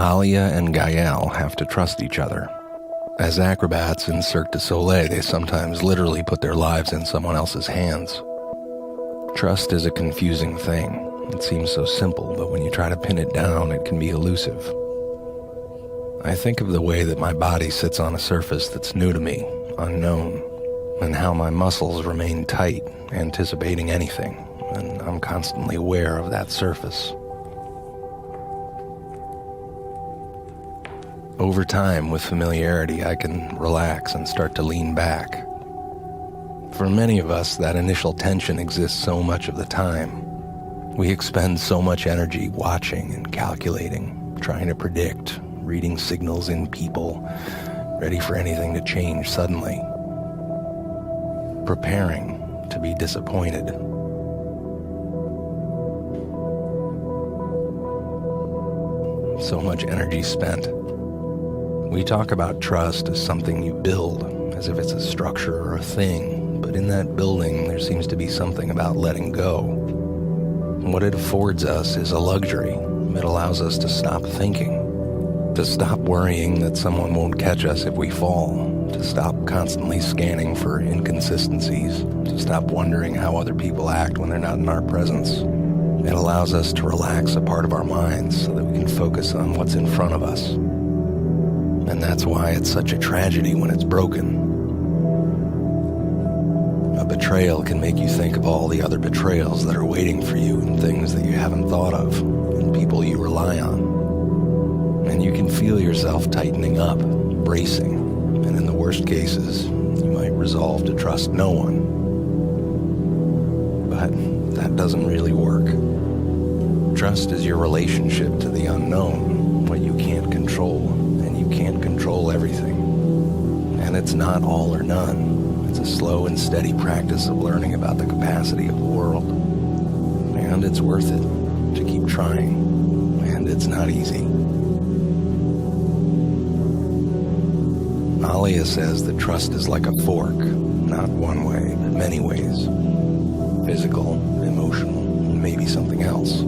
Alia and Gael have to trust each other. As acrobats in Cirque du Soleil, they sometimes literally put their lives in someone else's hands. Trust is a confusing thing. It seems so simple, but when you try to pin it down, it can be elusive. I think of the way that my body sits on a surface that's new to me, unknown, and how my muscles remain tight, anticipating anything, and I'm constantly aware of that surface. Over time, with familiarity, I can relax and start to lean back. For many of us, that initial tension exists so much of the time. We expend so much energy watching and calculating, trying to predict, reading signals in people, ready for anything to change suddenly, preparing to be disappointed. So much energy spent. We talk about trust as something you build, as if it's a structure or a thing, but in that building there seems to be something about letting go. What it affords us is a luxury. It allows us to stop thinking, to stop worrying that someone won't catch us if we fall, to stop constantly scanning for inconsistencies, to stop wondering how other people act when they're not in our presence. It allows us to relax a part of our minds so that we can focus on what's in front of us. And that's why it's such a tragedy when it's broken. A betrayal can make you think of all the other betrayals that are waiting for you and things that you haven't thought of and people you rely on. And you can feel yourself tightening up, bracing, and in the worst cases, you might resolve to trust no one. But that doesn't really work. Trust is your relationship to the unknown, what you can't control, and you can't control everything. And it's not all or none. It's a slow and steady practice of learning about the capacity of the world. And it's worth it to keep trying, and it's not easy. Alia says that trust is like a fork, not one way, but many ways. Physical, emotional, and maybe something else.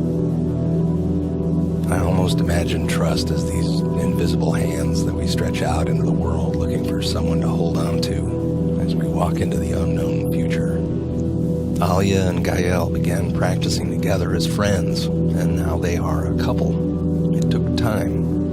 I almost imagine trust as these invisible hands that we stretch out into the world looking for someone to hold on to as we walk into the unknown future. Alia and Gael began practicing together as friends, and now they are a couple. It took time.